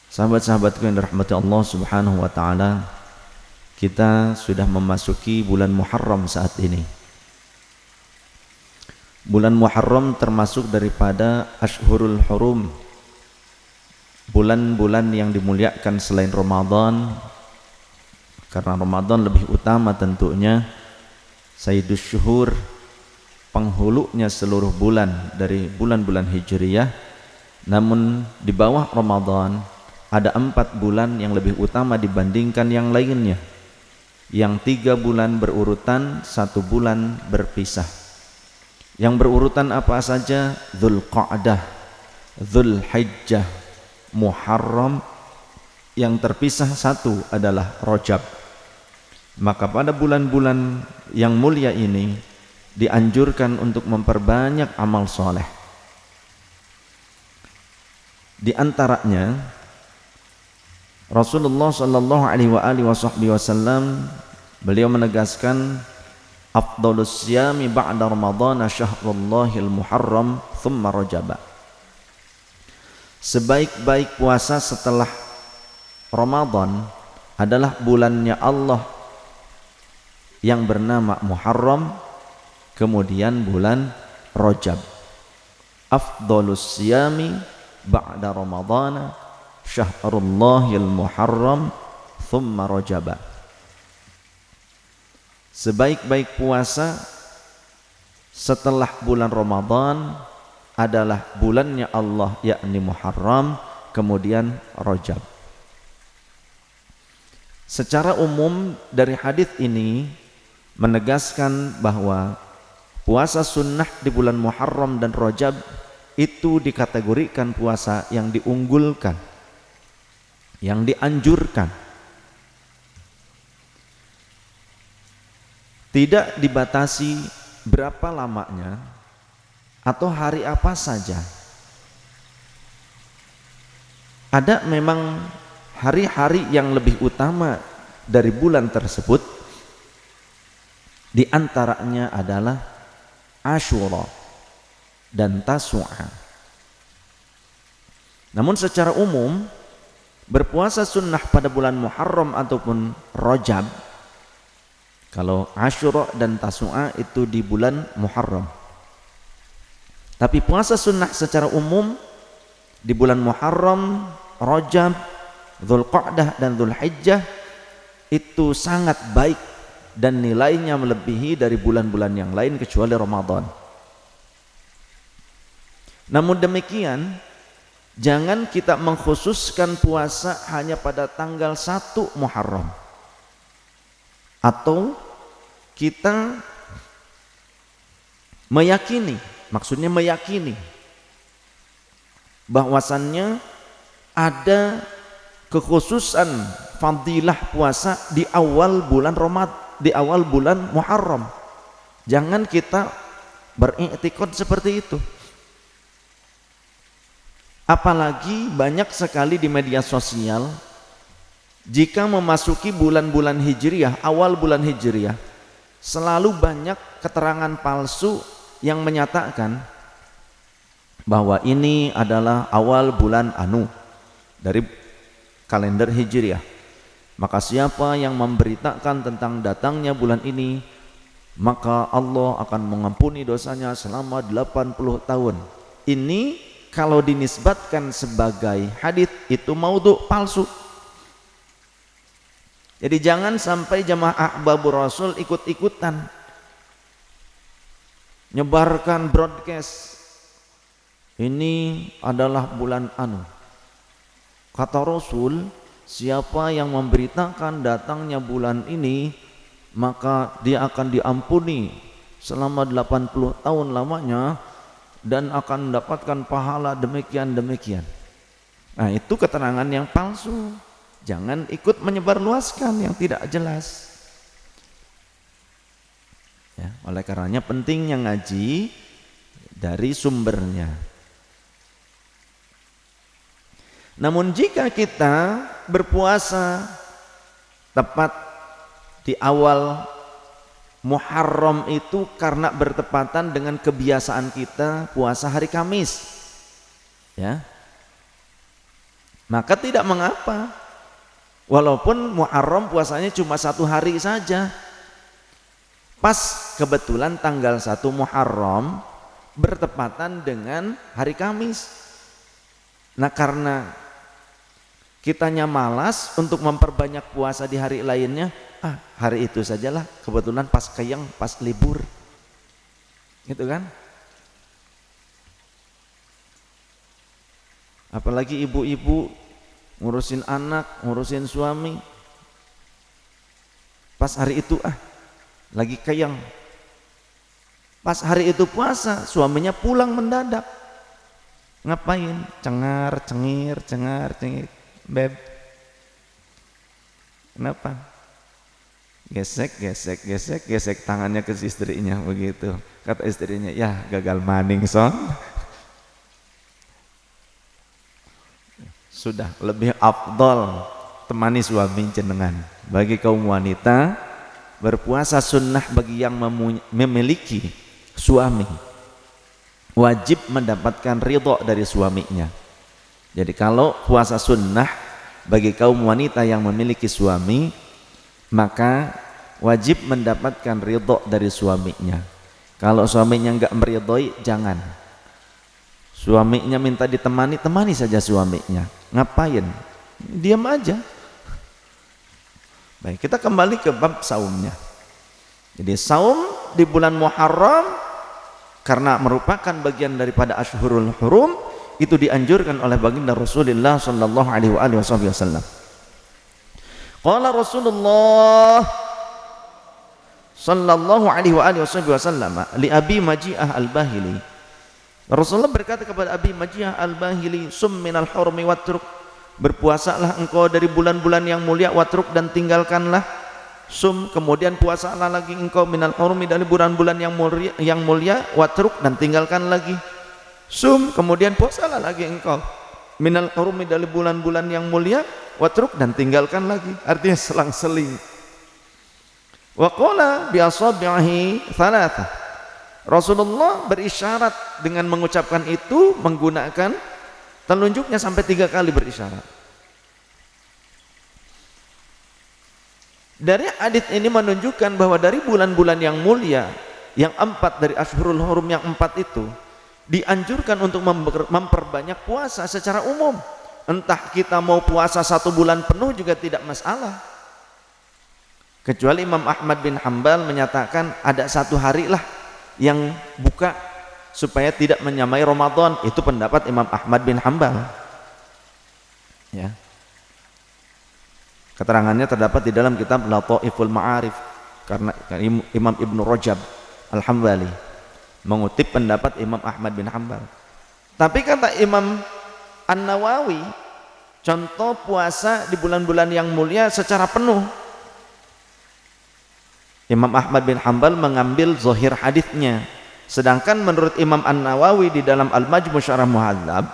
Sahabat-sahabatku yang dirahmati Allah Subhanahu wa taala, kita sudah memasuki bulan Muharram saat ini. Bulan Muharram termasuk daripada Ashhurul Hurum, bulan-bulan yang dimuliakan selain Ramadan, karena Ramadan lebih utama tentunya. Sayyidus Syuhur, penghulunya seluruh bulan dari bulan-bulan Hijriyah. Namun di bawah Ramadan ada 4 bulan yang lebih utama dibandingkan yang lainnya. Yang 3 bulan berurutan, 1 bulan berpisah. Yang berurutan apa saja? Dzulqa'dah, Dzulhijjah, Muharram. Yang terpisah 1 adalah Rajab. Maka pada bulan-bulan yang mulia ini dianjurkan untuk memperbanyak amal soleh. Di antaranya Rasulullah sallallahu alaihi wasallam beliau menegaskan, afdhalus siyami ba'da Ramadan syahrullahil muharram thumma Rajab. Sebaik-baik puasa setelah Ramadan adalah bulannya Allah yang bernama Muharram, kemudian bulan Rajab. Afdhalus siyami ba'da Ramadan Syahrullahil Muharram thumma Rajab. Sebaik-baik puasa setelah bulan Ramadan adalah bulannya Allah, yakni Muharram, kemudian Rajab. Secara umum dari hadis ini menegaskan bahwa puasa sunnah di bulan Muharram dan Rajab itu dikategorikan puasa yang diunggulkan, yang dianjurkan. Tidak dibatasi berapa lamanya atau hari apa saja. Ada memang hari-hari yang lebih utama dari bulan tersebut. Di antaranya adalah Asyura dan Tasu'a. Namun secara umum berpuasa sunnah pada bulan Muharram ataupun Rajab, kalau Asyura dan Tasu'a itu di bulan Muharram. Tapi puasa sunnah secara umum di bulan Muharram, Rajab, Dzulqa'dah dan Dzulhijjah itu sangat baik dan nilainya melebihi dari bulan-bulan yang lain kecuali Ramadan. Namun demikian, jangan kita mengkhususkan puasa hanya pada tanggal 1 Muharram, atau kita meyakini, maksudnya meyakini bahwasannya ada kekhususan fadilah puasa di awal bulan Ramadan, di awal bulan Muharram. Jangan kita beriktikad seperti itu. Apalagi banyak sekali di media sosial, jika memasuki bulan-bulan Hijriyah, awal bulan Hijriyah, selalu banyak keterangan palsu yang menyatakan bahwa ini adalah awal bulan dari kalender Hijriyah. Maka siapa yang memberitakan tentang datangnya bulan ini, maka Allah akan mengampuni dosanya selama 80 tahun. Ini kalau dinisbatkan sebagai hadis itu maudhu, palsu. Jadi jangan sampai jamaah ahbabur Rasul ikut-ikutan nyebarkan broadcast, ini adalah bulan Kata Rasul, siapa yang memberitakan datangnya bulan ini, maka dia akan diampuni selama 80 tahun lamanya dan akan mendapatkan pahala demikian-demikian. Nah, itu keterangan yang palsu. Jangan ikut menyebarluaskan yang tidak jelas. Ya, oleh karenanya pentingnya ngaji dari sumbernya. Namun jika kita berpuasa tepat di awal Muharram itu karena bertepatan dengan kebiasaan kita puasa hari Kamis, ya, maka tidak mengapa. Walaupun Muharram puasanya cuma 1 hari saja. Pas kebetulan tanggal 1 Muharram bertepatan dengan hari Kamis. Nah karena kitanya malas untuk memperbanyak puasa di hari lainnya, hari itu sajalah, kebetulan pas keyang, pas libur. Gitu kan? Apalagi ibu-ibu ngurusin anak, ngurusin suami, pas hari itu lagi keyang, pas hari itu puasa, suaminya pulang mendadak. Ngapain? Cengar cengir, beb, kenapa? Gesek tangannya ke istrinya begitu. Kata istrinya, ya gagal maning son. Sudah lebih afdol temani suami jenengan. Bagi kaum wanita, berpuasa sunnah bagi yang memiliki suami, wajib mendapatkan ridho dari suaminya. Jadi kalau puasa sunnah bagi kaum wanita yang memiliki suami, maka wajib mendapatkan ridho dari suaminya. Kalau suaminya enggak meridhoi, jangan. Suaminya minta ditemani, temani saja suaminya. Ngapain? Diam aja. Baik, kita kembali ke bab saumnya. Jadi saum di bulan Muharram karena merupakan bagian daripada Ashhurul Hurum, itu dianjurkan oleh baginda Rasulullah sallallahu alaihi wasallam. Qala Rasulullah sallallahu alaihi wasallam li Abi Maji'ah Al-Bahili. Rasulullah berkata kepada Abi Maji'ah Al-Bahili, sum minal hurmi watruk, berpuasalah engkau dari bulan-bulan yang mulia, watruk, dan tinggalkanlah. Sum, kemudian puasalah lagi engkau minal hurmi, dari bulan-bulan yang mulia, watruk, dan tinggalkan lagi. Sum, kemudian puasalah lagi engkau minal hurmi, dari bulan-bulan yang mulia, watruk, dan tinggalkan lagi. Artinya selang-seling. Wa qala bi asabihi thalatha. Rasulullah berisyarat dengan mengucapkan itu, menggunakan telunjuknya sampai 3 kali berisyarat. Dari hadits ini menunjukkan bahwa dari bulan-bulan yang mulia, yang 4 dari Ashhurul Hurum yang 4 itu, dianjurkan untuk memperbanyak puasa secara umum. Entah kita mau puasa 1 bulan penuh juga tidak masalah. Kecuali Imam Ahmad bin Hanbal menyatakan ada 1 hari lah yang buka supaya tidak menyamai Ramadan. Itu pendapat Imam Ahmad bin Hanbal. Ya. Keterangannya terdapat di dalam kitab Lataiful Ma'arif, karena Imam Ibnu Rajab Al-Hambali mengutip pendapat Imam Ahmad bin Hanbal. Tapi kata Imam An-Nawawi, contoh puasa di bulan-bulan yang mulia secara penuh, Imam Ahmad bin Hanbal mengambil zahir hadisnya. Sedangkan menurut Imam An-Nawawi di dalam Al-Majmu' Syarah Muhadzab,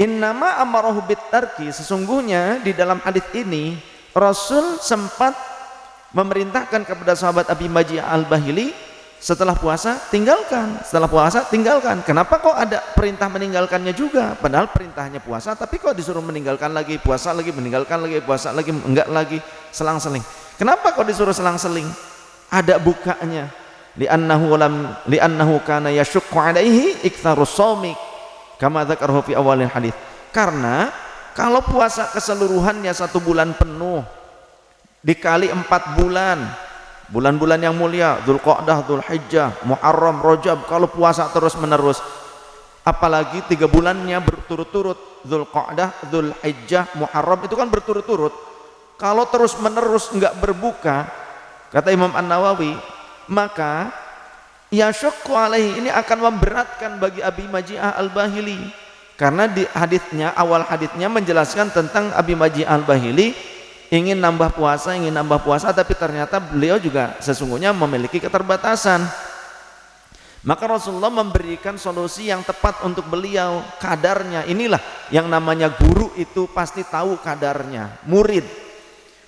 innama amarahu bitarki, sesungguhnya di dalam hadis ini Rasul sempat memerintahkan kepada sahabat Abi Maji'ah Al-Bahili, setelah puasa tinggalkan, setelah puasa tinggalkan. Kenapa kok ada perintah meninggalkannya juga? Padahal perintahnya puasa, tapi kok disuruh meninggalkan lagi, puasa lagi, meninggalkan lagi, puasa lagi, enggak lagi, selang-seling. Kenapa kok disuruh selang-seling? Ada bukanya. Li'annahu kana yashukku alaihi iktsarus shaumi kama dzakarahu fi awalil hadits. Karena kalau puasa keseluruhannya 1 bulan penuh dikali 4 bulan, bulan-bulan yang mulia, Dzulqa'dah, Dzulhijjah, Muharram, Rajab, kalau puasa terus-menerus, apalagi 3 bulannya berturut-turut, Dzulqa'dah, Dzulhijjah, Muharram, itu kan berturut-turut. Kalau terus-menerus enggak berbuka, kata Imam An-Nawawi, maka yasyukku alaihi, ini akan memberatkan bagi Abi Maji'ah Al-Bahili. Karena di haditsnya, awal haditsnya menjelaskan tentang Abi Maji'ah Al-Bahili ingin nambah puasa, tapi ternyata beliau juga sesungguhnya memiliki keterbatasan. Maka Rasulullah memberikan solusi yang tepat untuk beliau, kadarnya. Inilah yang namanya guru, itu pasti tahu kadarnya murid.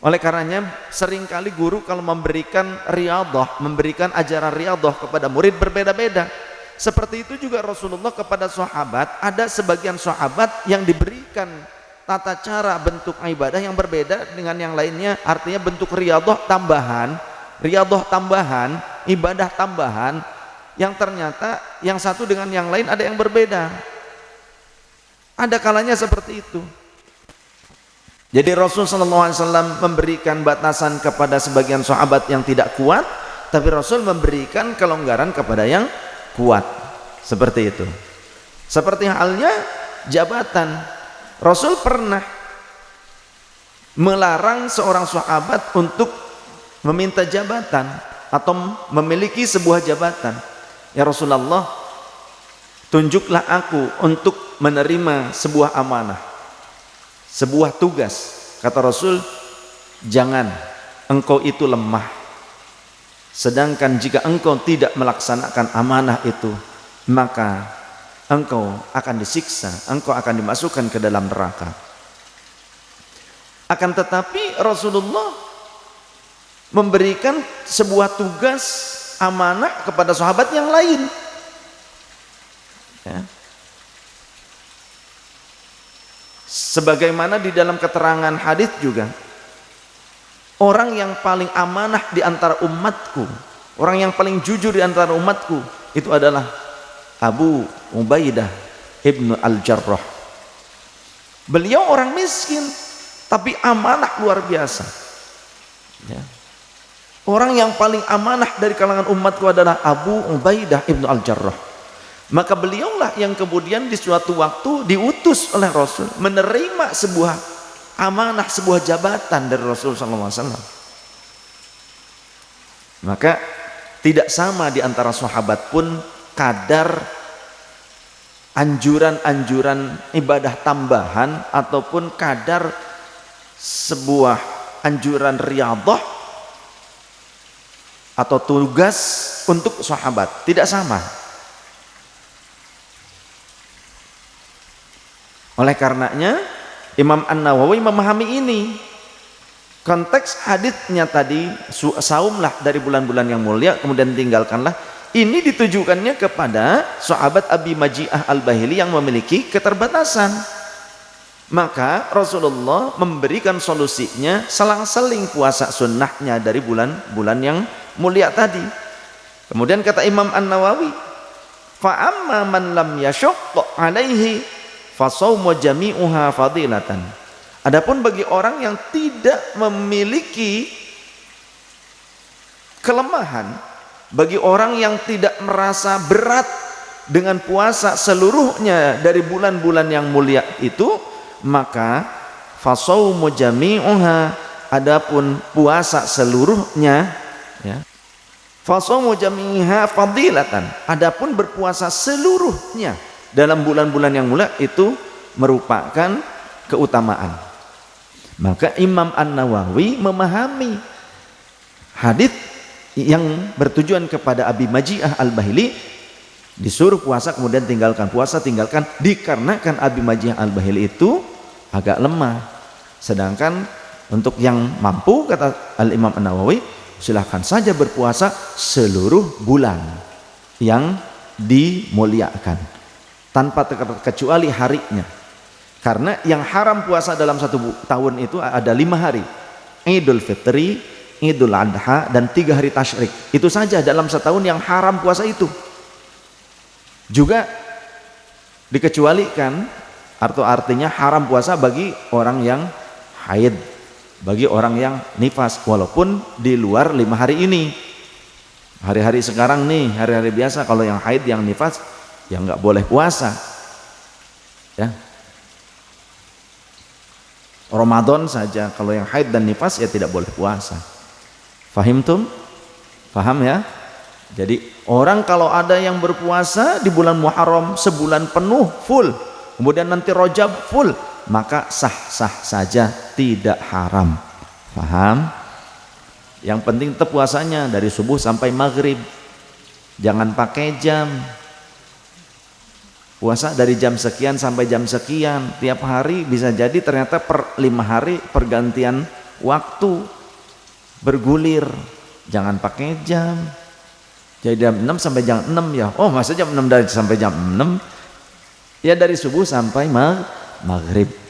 Oleh karenanya seringkali guru kalau memberikan riyadhah, memberikan ajaran riyadhah kepada murid berbeda-beda. seperti itu juga Rasulullah kepada sahabat. Ada sebagian sahabat yang diberikan tata cara bentuk ibadah yang berbeda dengan yang lainnya, artinya bentuk riyadhah tambahan, ibadah tambahan, yang ternyata yang satu dengan yang lain ada yang berbeda. Ada kalanya seperti itu. Jadi Rasulullah SAW memberikan batasan kepada sebagian sahabat yang tidak kuat, tapi Rasul memberikan kelonggaran kepada yang kuat. Seperti itu. Seperti halnya jabatan. Rasul pernah melarang seorang sahabat untuk meminta jabatan atau memiliki sebuah jabatan. Ya Rasulullah, tunjuklah aku untuk menerima sebuah amanah, sebuah tugas. Kata Rasul, jangan, engkau itu lemah. Sedangkan jika engkau tidak melaksanakan amanah itu, maka engkau akan disiksa, engkau akan dimasukkan ke dalam neraka. Akan tetapi Rasulullah memberikan sebuah tugas amanah kepada sahabat yang lain. Ya. Sebagaimana di dalam keterangan hadis juga, orang yang paling amanah di antara umatku, orang yang paling jujur di antara umatku, itu adalah Abu Ubaidah ibnu Al-Jarrah. Beliau orang miskin, tapi amanah luar biasa. Ya. Orang yang paling amanah dari kalangan umatku adalah Abu Ubaidah ibnu Al-Jarrah. Maka beliaulah yang kemudian di suatu waktu diutus oleh Rasul menerima sebuah amanah, sebuah jabatan dari Rasul SAW. Maka tidak sama di antara sahabat pun kadar anjuran-anjuran ibadah tambahan ataupun kadar sebuah anjuran riyadhah atau tugas untuk sahabat, tidak sama. Oleh karenanya Imam An-Nawawi memahami ini. Konteks haditsnya tadi, saumlah dari bulan-bulan yang mulia, kemudian tinggalkanlah. Ini ditujukannya kepada sahabat Abi Maji'ah Al-Bahili yang memiliki keterbatasan. Maka Rasulullah memberikan solusinya, selang-seling puasa sunnahnya dari bulan-bulan yang mulia tadi. Kemudian kata Imam An-Nawawi, fa amma man lam yashaqqa alaihi fa shaumu jami'uha fadilatan. Adapun bagi orang yang tidak memiliki kelemahan, bagi orang yang tidak merasa berat dengan puasa seluruhnya dari bulan-bulan yang mulia itu, maka fasaumu jami'uha, adapun puasa seluruhnya, ya, fasaumu jami'uha fadilatan, adapun berpuasa seluruhnya dalam bulan-bulan yang mulia itu merupakan keutamaan. Maka Imam An-Nawawi memahami hadits yang bertujuan kepada Abi Maji'ah Al-Bahili, disuruh puasa kemudian tinggalkan, puasa tinggalkan, dikarenakan Abi Maji'ah Al-Bahili itu agak lemah. Sedangkan untuk yang mampu, kata Al-Imam An-Nawawi, silahkan saja berpuasa seluruh bulan yang dimuliakan tanpa terkecuali harinya. Karena yang haram puasa dalam satu tahun itu ada 5 hari, Idul Fitri, Idul Adha, dan 3 hari tasyrik. Itu saja dalam setahun yang haram puasa itu. Juga dikecualikan, atau artinya haram puasa bagi orang yang haid, bagi orang yang nifas, walaupun di luar 5 hari ini. Hari-hari sekarang nih, hari-hari biasa, kalau yang haid, yang nifas, ya nggak boleh puasa. Ya. Ramadan saja, kalau yang haid dan nifas ya tidak boleh puasa. Fahimtum? Paham ya? Jadi orang kalau ada yang berpuasa di bulan Muharram sebulan penuh full, kemudian nanti Rajab full, maka sah-sah saja, tidak haram. Paham? Yang penting tetap puasanya dari subuh sampai maghrib, jangan pakai jam. Puasa dari jam sekian sampai jam sekian tiap hari, bisa jadi ternyata per 5 hari pergantian waktu, bergulir. Jangan pakai jam, Jadi jam 6 sampai jam 6 ya. Oh, masa jam 6 dari sampai jam 6? Ya dari subuh sampai maghrib.